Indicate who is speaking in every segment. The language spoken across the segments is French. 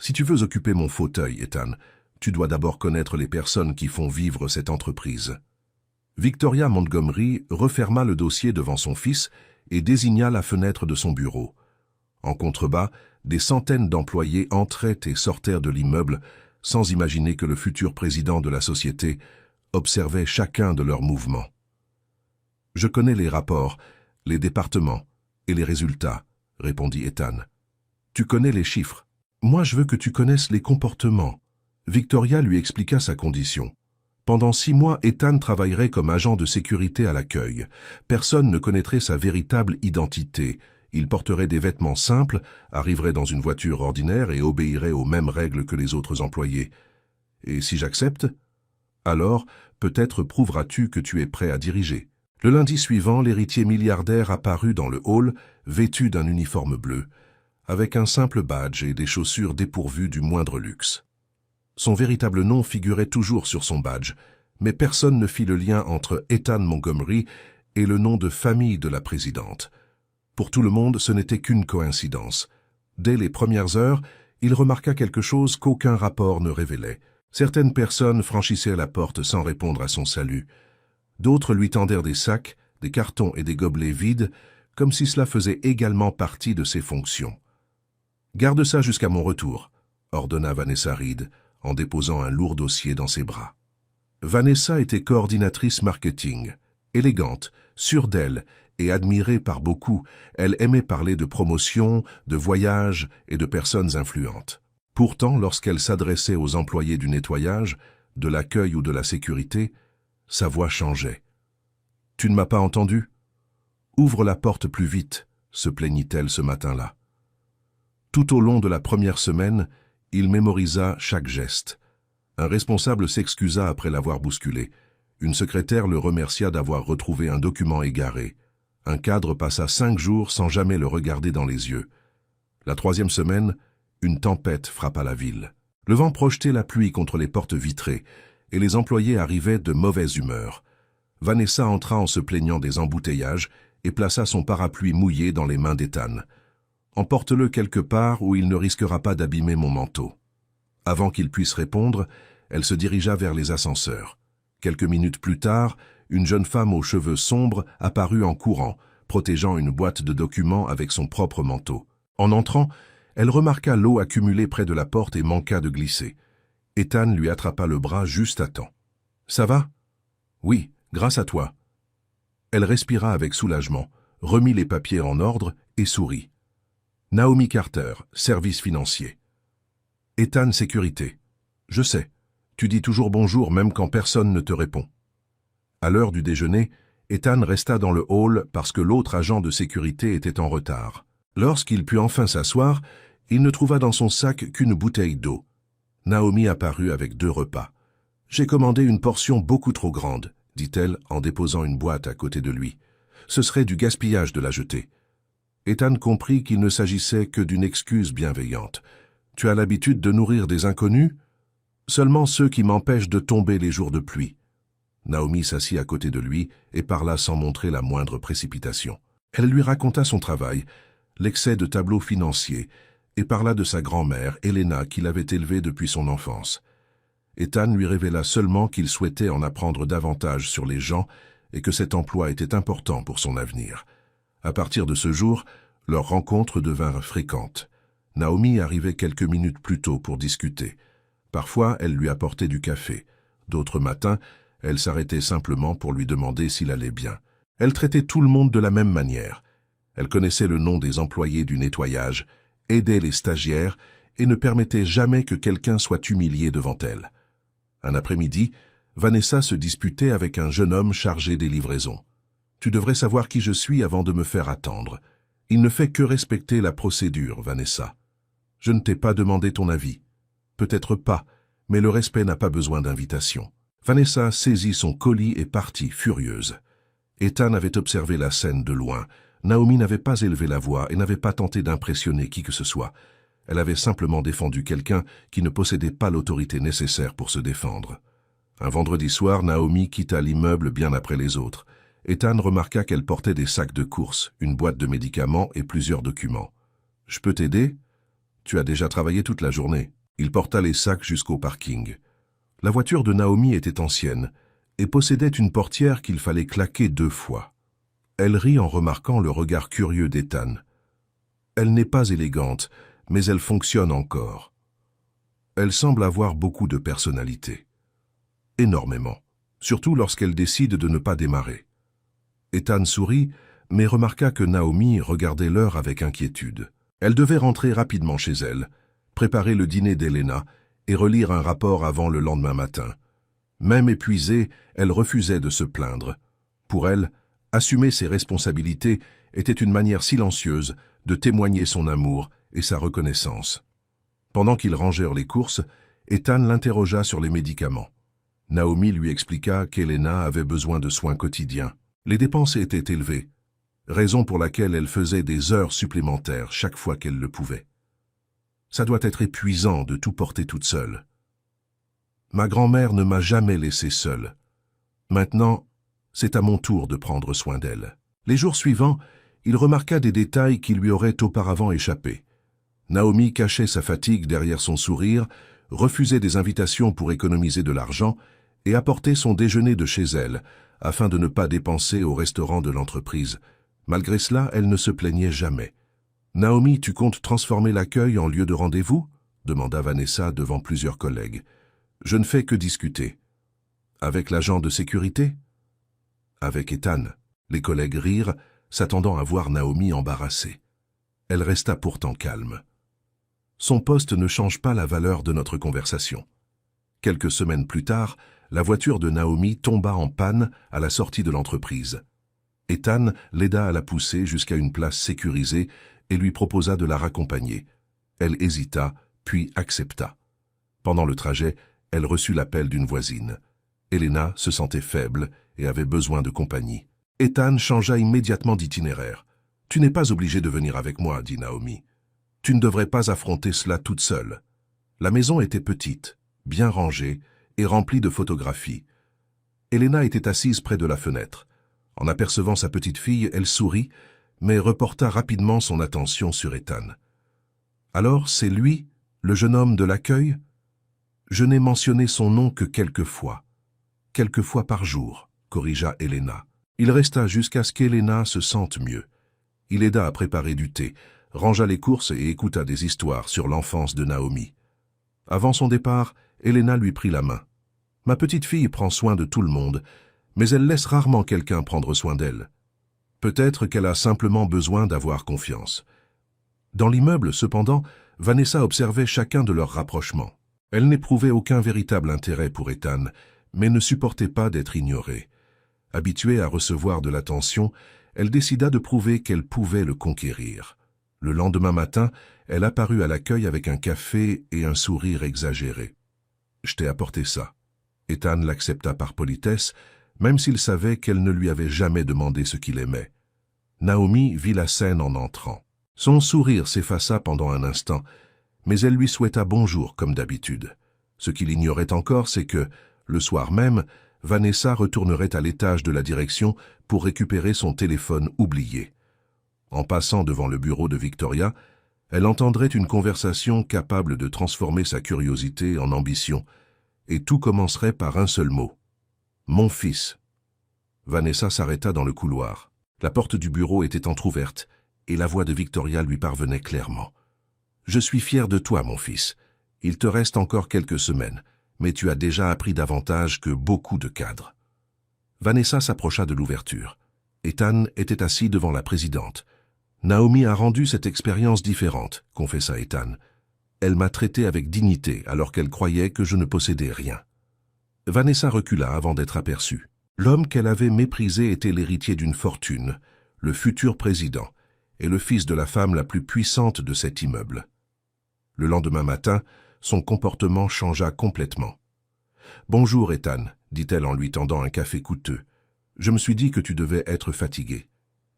Speaker 1: Si tu veux occuper mon fauteuil, Ethan, tu dois d'abord connaître les personnes qui font vivre cette entreprise. Victoria Montgomery referma le dossier devant son fils et désigna la fenêtre de son bureau. En contrebas, des centaines d'employés entraient et sortaient de l'immeuble sans imaginer que le futur président de la société observait chacun de leurs mouvements. « Je connais les rapports, les départements et les résultats, » répondit Ethan. « Tu connais les chiffres. Moi, je veux que tu connaisses les comportements. » Victoria lui expliqua sa condition. Pendant 6 mois, Ethan travaillerait comme agent de sécurité à l'accueil. Personne ne connaîtrait sa véritable identité. Il porterait des vêtements simples, arriverait dans une voiture ordinaire et obéirait aux mêmes règles que les autres employés. Et si j'accepte? Alors, peut-être prouveras-tu que tu es prêt à diriger. Le lundi suivant, l'héritier milliardaire apparut dans le hall, vêtu d'un uniforme bleu, avec un simple badge et des chaussures dépourvues du moindre luxe. Son véritable nom figurait toujours sur son badge, mais personne ne fit le lien entre Ethan Montgomery et le nom de famille de la présidente. Pour tout le monde, ce n'était qu'une coïncidence. Dès les premières heures, il remarqua quelque chose qu'aucun rapport ne révélait. Certaines personnes franchissaient la porte sans répondre à son salut. D'autres lui tendèrent des sacs, des cartons et des gobelets vides, comme si cela faisait également partie de ses fonctions. « Garde ça jusqu'à mon retour », ordonna Vanessa Reed, en déposant un lourd dossier dans ses bras. Vanessa était coordinatrice marketing. Élégante, sûre d'elle et admirée par beaucoup, elle aimait parler de promotion, de voyages et de personnes influentes. Pourtant, lorsqu'elle s'adressait aux employés du nettoyage, de l'accueil ou de la sécurité, sa voix changeait. « Tu ne m'as pas entendu ? Ouvre la porte plus vite », se plaignit-elle ce matin-là. Tout au long de la première semaine, il mémorisa chaque geste. Un responsable s'excusa après l'avoir bousculé. Une secrétaire le remercia d'avoir retrouvé un document égaré. Un cadre passa 5 jours sans jamais le regarder dans les yeux. La 3e semaine, une tempête frappa la ville. Le vent projetait la pluie contre les portes vitrées, et les employés arrivaient de mauvaise humeur. Vanessa entra en se plaignant des embouteillages et plaça son parapluie mouillé dans les mains d'Ethan. « Emporte-le quelque part où il ne risquera pas d'abîmer mon manteau. » Avant qu'il puisse répondre, elle se dirigea vers les ascenseurs. Quelques minutes plus tard, une jeune femme aux cheveux sombres apparut en courant, protégeant une boîte de documents avec son propre manteau. En entrant, elle remarqua l'eau accumulée près de la porte et manqua de glisser. Ethan lui attrapa le bras juste à temps. « Ça va ? » ?»« Oui, grâce à toi. » Elle respira avec soulagement, remit les papiers en ordre et sourit. Naomi Carter, service financier. Ethan, sécurité. Je sais, tu dis toujours bonjour même quand personne ne te répond. À l'heure du déjeuner, Ethan resta dans le hall parce que l'autre agent de sécurité était en retard. Lorsqu'il put enfin s'asseoir, il ne trouva dans son sac qu'une bouteille d'eau. Naomi apparut avec 2 repas. « J'ai commandé une portion beaucoup trop grande, » dit-elle en déposant une boîte à côté de lui. « Ce serait du gaspillage de la jeter. » Ethan comprit qu'il ne s'agissait que d'une excuse bienveillante. « Tu as l'habitude de nourrir des inconnus ? » ?»« Seulement ceux qui m'empêchent de tomber les jours de pluie. » Naomi s'assit à côté de lui et parla sans montrer la moindre précipitation. Elle lui raconta son travail, l'excès de tableaux financiers, et parla de sa grand-mère, Helena, qui l'avait élevée depuis son enfance. Ethan lui révéla seulement qu'il souhaitait en apprendre davantage sur les gens et que cet emploi était important pour son avenir. À partir de ce jour, leurs rencontres devinrent fréquentes. Naomi arrivait quelques minutes plus tôt pour discuter. Parfois, elle lui apportait du café. D'autres matins, elle s'arrêtait simplement pour lui demander s'il allait bien. Elle traitait tout le monde de la même manière. Elle connaissait le nom des employés du nettoyage, aidait les stagiaires et ne permettait jamais que quelqu'un soit humilié devant elle. Un après-midi, Vanessa se disputait avec un jeune homme chargé des livraisons. « Tu devrais savoir qui je suis avant de me faire attendre. Il ne fait que respecter la procédure, Vanessa. Je ne t'ai pas demandé ton avis. Peut-être pas, mais le respect n'a pas besoin d'invitation. » Vanessa saisit son colis et partit, furieuse. Ethan avait observé la scène de loin. Naomi n'avait pas élevé la voix et n'avait pas tenté d'impressionner qui que ce soit. Elle avait simplement défendu quelqu'un qui ne possédait pas l'autorité nécessaire pour se défendre. Un vendredi soir, Naomi quitta l'immeuble bien après les autres. Ethan remarqua qu'elle portait des sacs de course, une boîte de médicaments et plusieurs documents. « Je peux t'aider » Tu as déjà travaillé toute la journée. Il porta les sacs jusqu'au parking. La voiture de Naomi était ancienne et possédait une portière qu'il fallait claquer 2 fois. Elle rit en remarquant le regard curieux d'Ethan. Elle n'est pas élégante, mais elle fonctionne encore. Elle semble avoir beaucoup de personnalité. Énormément, surtout lorsqu'elle décide de ne pas démarrer. Ethan sourit, mais remarqua que Naomi regardait l'heure avec inquiétude. Elle devait rentrer rapidement chez elle, préparer le dîner d'Elena et relire un rapport avant le lendemain matin. Même épuisée, elle refusait de se plaindre. Pour elle, assumer ses responsabilités était une manière silencieuse de témoigner son amour et sa reconnaissance. Pendant qu'ils rangèrent les courses, Ethan l'interrogea sur les médicaments. Naomi lui expliqua qu'Elena avait besoin de soins quotidiens. Les dépenses étaient élevées, raison pour laquelle elle faisait des heures supplémentaires chaque fois qu'elle le pouvait. Ça doit être épuisant de tout porter toute seule. Ma grand-mère ne m'a jamais laissé seule. Maintenant, c'est à mon tour de prendre soin d'elle. Les jours suivants, il remarqua des détails qui lui auraient auparavant échappé. Naomi cachait sa fatigue derrière son sourire, refusait des invitations pour économiser de l'argent et apportait son déjeuner de chez elle, afin de ne pas dépenser au restaurant de l'entreprise. Malgré cela, elle ne se plaignait jamais. « Naomi, tu comptes transformer l'accueil en lieu de rendez-vous » demanda Vanessa devant plusieurs collègues. « Je ne fais que discuter. »« Avec l'agent de sécurité ?»« Avec Ethan. » Les collègues rirent, s'attendant à voir Naomi embarrassée. Elle resta pourtant calme. Son poste ne change pas la valeur de notre conversation. Quelques semaines plus tard, la voiture de Naomi tomba en panne à la sortie de l'entreprise. Ethan l'aida à la pousser jusqu'à une place sécurisée et lui proposa de la raccompagner. Elle hésita, puis accepta. Pendant le trajet, elle reçut l'appel d'une voisine. Elena se sentait faible et avait besoin de compagnie. Ethan changea immédiatement d'itinéraire. « Tu n'es pas obligée de venir avec moi, » dit Naomi. « Tu ne devrais pas affronter cela toute seule. » La maison était petite, bien rangée et remplie de photographies. Elena était assise près de la fenêtre. En apercevant sa petite fille, elle sourit, mais reporta rapidement son attention sur Ethan. « Alors, c'est lui, le jeune homme de l'accueil ?» « Je n'ai mentionné son nom que quelques fois par jour, » corrigea Elena. Il resta jusqu'à ce qu'Elena se sente mieux. Il aida à préparer du thé, rangea les courses et écouta des histoires sur l'enfance de Naomi. Avant son départ, Elena lui prit la main. « Ma petite fille prend soin de tout le monde, mais elle laisse rarement quelqu'un prendre soin d'elle. Peut-être qu'elle a simplement besoin d'avoir confiance. » Dans l'immeuble, cependant, Vanessa observait chacun de leurs rapprochements. Elle n'éprouvait aucun véritable intérêt pour Ethan, mais ne supportait pas d'être ignorée. Habituée à recevoir de l'attention, elle décida de prouver qu'elle pouvait le conquérir. Le lendemain matin, elle apparut à l'accueil avec un café et un sourire exagéré. « Je t'ai apporté ça. » Ethan l'accepta par politesse, même s'il savait qu'elle ne lui avait jamais demandé ce qu'il aimait. Naomi vit la scène en entrant. Son sourire s'effaça pendant un instant, mais elle lui souhaita bonjour comme d'habitude. Ce qu'il ignorait encore, c'est que, le soir même, Vanessa retournerait à l'étage de la direction pour récupérer son téléphone oublié. En passant devant le bureau de Victoria, elle entendrait une conversation capable de transformer sa curiosité en ambition, et tout commencerait par un seul mot. « Mon fils ». Vanessa s'arrêta dans le couloir. La porte du bureau était entr'ouverte, et la voix de Victoria lui parvenait clairement. « Je suis fière de toi, mon fils. Il te reste encore quelques semaines, mais tu as déjà appris davantage que beaucoup de cadres. » Vanessa s'approcha de l'ouverture. Ethan était assis devant la présidente. « Naomi a rendu cette expérience différente, » confessa Ethan. « Elle m'a traité avec dignité alors qu'elle croyait que je ne possédais rien. » Vanessa recula avant d'être aperçue. L'homme qu'elle avait méprisé était l'héritier d'une fortune, le futur président, et le fils de la femme la plus puissante de cet immeuble. Le lendemain matin, son comportement changea complètement. « Bonjour, Ethan, » dit-elle en lui tendant un café coûteux. « Je me suis dit que tu devais être fatigué. »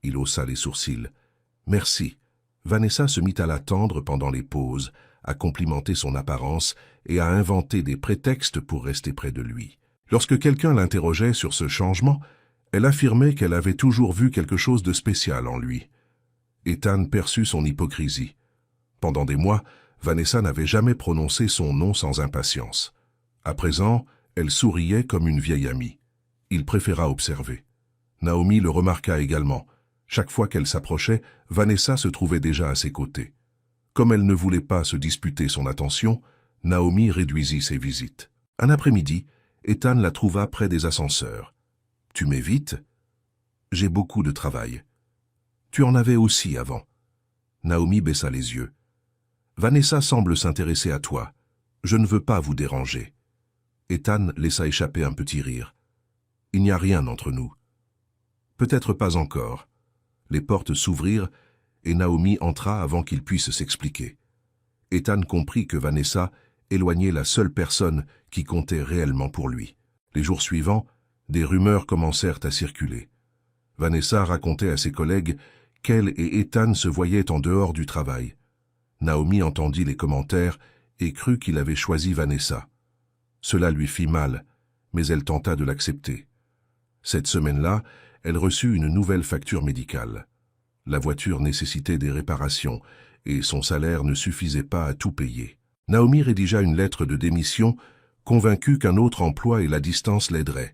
Speaker 1: Il haussa les sourcils. « Merci. » Vanessa se mit à l'attendre pendant les pauses, à complimenter son apparence et à inventer des prétextes pour rester près de lui. Lorsque quelqu'un l'interrogeait sur ce changement, elle affirmait qu'elle avait toujours vu quelque chose de spécial en lui. Ethan perçut son hypocrisie. Pendant des mois, Vanessa n'avait jamais prononcé son nom sans impatience. À présent, elle souriait comme une vieille amie. Il préféra observer. Naomi le remarqua également. Chaque fois qu'elle s'approchait, Vanessa se trouvait déjà à ses côtés. Comme elle ne voulait pas se disputer son attention, Naomi réduisit ses visites. Un après-midi, Ethan la trouva près des ascenseurs. « Tu m'évites ? J'ai beaucoup de travail. Tu en avais aussi avant. » Naomi baissa les yeux. « Vanessa semble s'intéresser à toi. Je ne veux pas vous déranger. » Ethan laissa échapper un petit rire. « Il n'y a rien entre nous. » « Peut-être pas encore. » Les portes s'ouvrirent et Naomi entra avant qu'il puisse s'expliquer. Ethan comprit que Vanessa éloignait la seule personne qui comptait réellement pour lui. Les jours suivants, des rumeurs commencèrent à circuler. Vanessa racontait à ses collègues qu'elle et Ethan se voyaient en dehors du travail. Naomi entendit les commentaires et crut qu'il avait choisi Vanessa. Cela lui fit mal, mais elle tenta de l'accepter. Cette semaine-là, elle reçut une nouvelle facture médicale. La voiture nécessitait des réparations et son salaire ne suffisait pas à tout payer. Naomi rédigea une lettre de démission, convaincue qu'un autre emploi et la distance l'aideraient.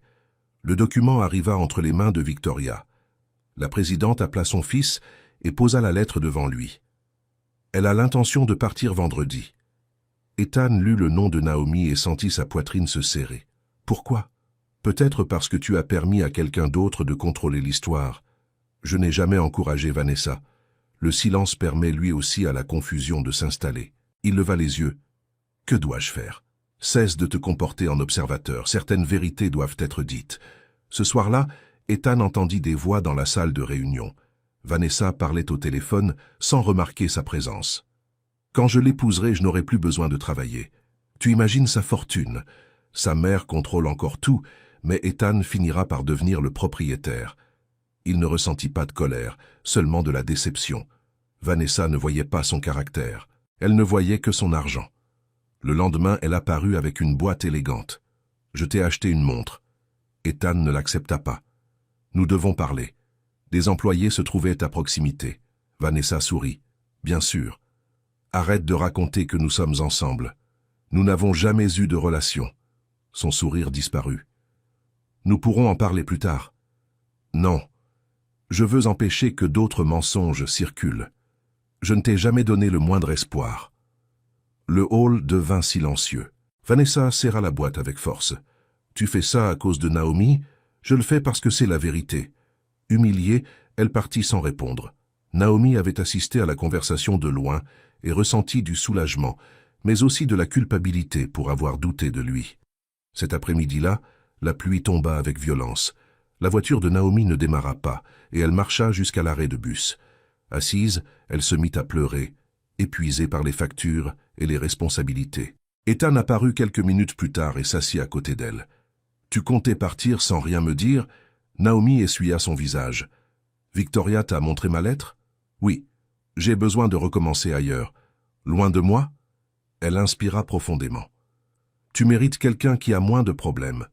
Speaker 1: Le document arriva entre les mains de Victoria. La présidente appela son fils et posa la lettre devant lui. Elle a l'intention de partir vendredi. Ethan lut le nom de Naomi et sentit sa poitrine se serrer. Pourquoi ? Peut-être parce que tu as permis à quelqu'un d'autre de contrôler l'histoire. Je n'ai jamais encouragé Vanessa. Le silence permet lui aussi à la confusion de s'installer. Il leva les yeux. Que dois-je faire ? Cesse de te comporter en observateur. Certaines vérités doivent être dites. Ce soir-là, Ethan entendit des voix dans la salle de réunion. Vanessa parlait au téléphone sans remarquer sa présence. Quand je l'épouserai, je n'aurai plus besoin de travailler. Tu imagines sa fortune. Sa mère contrôle encore tout, mais Ethan finira par devenir le propriétaire. Il ne ressentit pas de colère, seulement de la déception. Vanessa ne voyait pas son caractère. Elle ne voyait que son argent. Le lendemain, elle apparut avec une boîte élégante. « Je t'ai acheté une montre. » Ethan ne l'accepta pas. « Nous devons parler. » Des employés se trouvaient à proximité. Vanessa sourit. « Bien sûr. Arrête de raconter que nous sommes ensemble. Nous n'avons jamais eu de relation. » Son sourire disparut. « Nous pourrons en parler plus tard. »« Non. Je veux empêcher que d'autres mensonges circulent. Je ne t'ai jamais donné le moindre espoir. » Le hall devint silencieux. Vanessa serra la boîte avec force. « Tu fais ça à cause de Naomi ? Je le fais parce que c'est la vérité. » Humiliée, elle partit sans répondre. Naomi avait assisté à la conversation de loin et ressenti du soulagement, mais aussi de la culpabilité pour avoir douté de lui. Cet après-midi-là, la pluie tomba avec violence. La voiture de Naomi ne démarra pas, et elle marcha jusqu'à l'arrêt de bus. Assise, elle se mit à pleurer, épuisée par les factures et les responsabilités. Ethan apparut quelques minutes plus tard et s'assit à côté d'elle. « Tu comptais partir sans rien me dire ?» Naomi essuya son visage. « Victoria t'a montré ma lettre ?»« Oui. J'ai besoin de recommencer ailleurs. Loin de moi ?» Elle inspira profondément. « Tu mérites quelqu'un qui a moins de problèmes.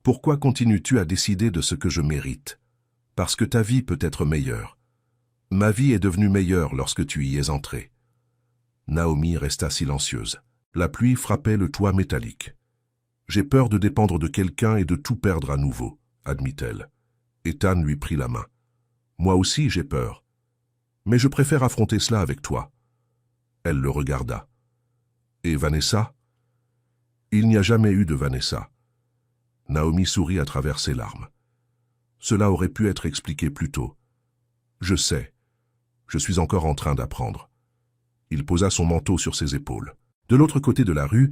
Speaker 1: Pourquoi continues-tu à décider de ce que je mérite ? Parce que ta vie peut être meilleure. Ma vie est devenue meilleure lorsque tu y es entré. » Naomi resta silencieuse. La pluie frappait le toit métallique. « J'ai peur de dépendre de quelqu'un et de tout perdre à nouveau, » admit-elle. Ethan lui prit la main. « Moi aussi j'ai peur. Mais je préfère affronter cela avec toi. » Elle le regarda. « Et Vanessa ?» ?»« Il n'y a jamais eu de Vanessa. » Naomi sourit à travers ses larmes. « Cela aurait pu être expliqué plus tôt. Je sais. Je suis encore en train d'apprendre. » Il posa son manteau sur ses épaules. De l'autre côté de la rue,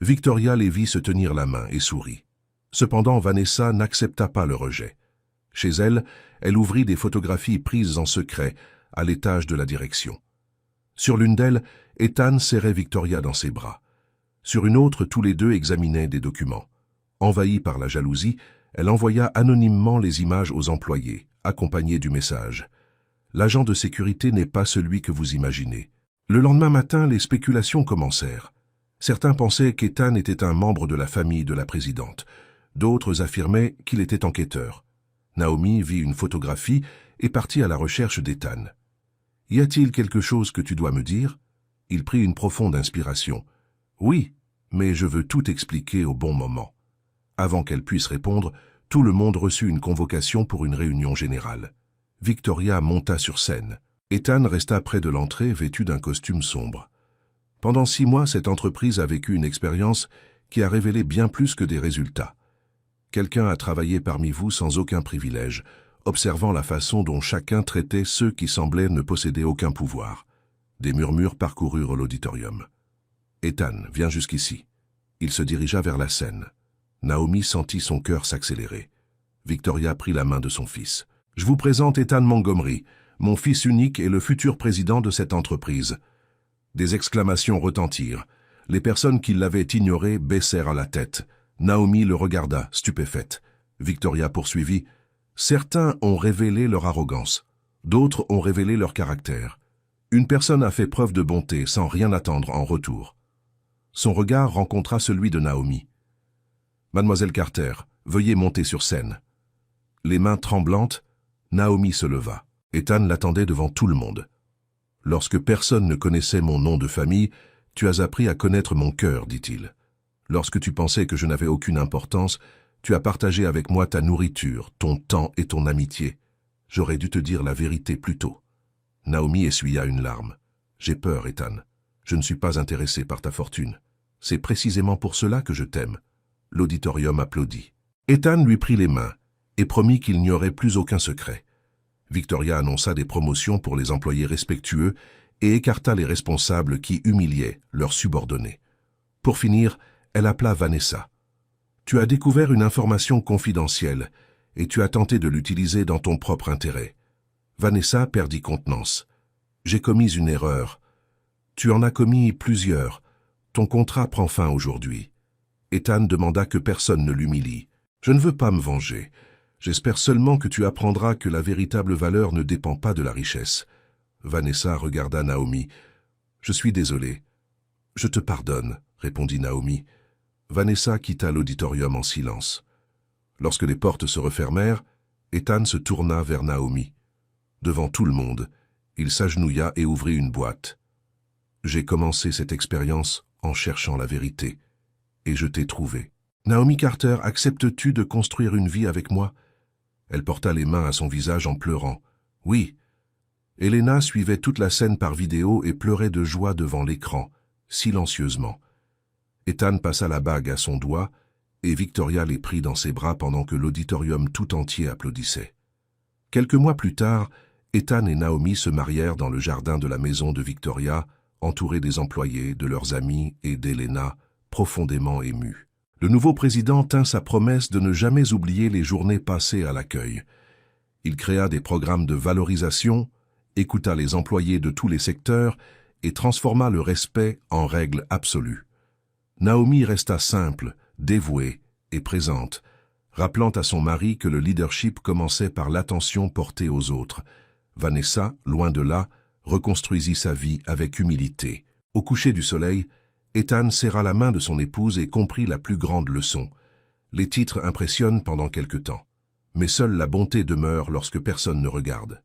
Speaker 1: Victoria les vit se tenir la main et sourit. Cependant, Vanessa n'accepta pas le rejet. Chez elle, elle ouvrit des photographies prises en secret à l'étage de la direction. Sur l'une d'elles, Ethan serrait Victoria dans ses bras. Sur une autre, tous les deux examinaient des documents. Envahie par la jalousie, elle envoya anonymement les images aux employés, accompagnés du message. « L'agent de sécurité n'est pas celui que vous imaginez. » Le lendemain matin, les spéculations commencèrent. Certains pensaient qu'Ethan était un membre de la famille de la présidente. D'autres affirmaient qu'il était enquêteur. Naomi vit une photographie et partit à la recherche d'Ethan. « Y a-t-il quelque chose que tu dois me dire ?» Il prit une profonde inspiration. « Oui, mais je veux tout expliquer au bon moment. » Avant qu'elle puisse répondre, tout le monde reçut une convocation pour une réunion générale. Victoria monta sur scène. Ethan resta près de l'entrée, vêtu d'un costume sombre. Pendant 6 mois, cette entreprise a vécu une expérience qui a révélé bien plus que des résultats. Quelqu'un a travaillé parmi vous sans aucun privilège, observant la façon dont chacun traitait ceux qui semblaient ne posséder aucun pouvoir. Des murmures parcoururent l'auditorium. « Ethan, viens jusqu'ici. » Il se dirigea vers la scène. Naomi sentit son cœur s'accélérer. Victoria prit la main de son fils. « Je vous présente Ethan Montgomery, mon fils unique et le futur président de cette entreprise. » Des exclamations retentirent. Les personnes qui l'avaient ignoré baissèrent la tête. Naomi le regarda, stupéfaite. Victoria poursuivit. « Certains ont révélé leur arrogance. D'autres ont révélé leur caractère. Une personne a fait preuve de bonté sans rien attendre en retour. » Son regard rencontra celui de Naomi. « Mademoiselle Carter, veuillez monter sur scène. » Les mains tremblantes, Naomi se leva. Ethan l'attendait devant tout le monde. « Lorsque personne ne connaissait mon nom de famille, tu as appris à connaître mon cœur, dit-il. Lorsque tu pensais que je n'avais aucune importance, tu as partagé avec moi ta nourriture, ton temps et ton amitié. J'aurais dû te dire la vérité plus tôt. » Naomi essuya une larme. « J'ai peur, Ethan. Je ne suis pas intéressé par ta fortune. C'est précisément pour cela que je t'aime. » L'auditorium applaudit. Ethan lui prit les mains et promit qu'il n'y aurait plus aucun secret. Victoria annonça des promotions pour les employés respectueux et écarta les responsables qui humiliaient leurs subordonnés. Pour finir, elle appela Vanessa. « Tu as découvert une information confidentielle et tu as tenté de l'utiliser dans ton propre intérêt. » Vanessa perdit contenance. « J'ai commis une erreur. »« Tu en as commis plusieurs. Ton contrat prend fin aujourd'hui. » Ethan demanda que personne ne l'humilie. « Je ne veux pas me venger. J'espère seulement que tu apprendras que la véritable valeur ne dépend pas de la richesse. » Vanessa regarda Naomi. « Je suis désolé. »« Je te pardonne, » répondit Naomi. Vanessa quitta l'auditorium en silence. Lorsque les portes se refermèrent, Ethan se tourna vers Naomi. Devant tout le monde, il s'agenouilla et ouvrit une boîte. « J'ai commencé cette expérience en cherchant la vérité, et je t'ai trouvé. Naomi Carter, acceptes-tu de construire une vie avec moi ?» Elle porta les mains à son visage en pleurant. « Oui. » Elena suivait toute la scène par vidéo et pleurait de joie devant l'écran, silencieusement. Ethan passa la bague à son doigt et Victoria les prit dans ses bras pendant que l'auditorium tout entier applaudissait. Quelques mois plus tard, Ethan et Naomi se marièrent dans le jardin de la maison de Victoria, entourés des employés, de leurs amis et d'Elena, profondément émus. Le nouveau président tint sa promesse de ne jamais oublier les journées passées à l'accueil. Il créa des programmes de valorisation, écouta les employés de tous les secteurs et transforma le respect en règle absolue. Naomi resta simple, dévouée et présente, rappelant à son mari que le leadership commençait par l'attention portée aux autres. Vanessa, loin de là, reconstruisit sa vie avec humilité. Au coucher du soleil, Ethan serra la main de son épouse et comprit la plus grande leçon. Les titres impressionnent pendant quelque temps, mais seule la bonté demeure lorsque personne ne regarde.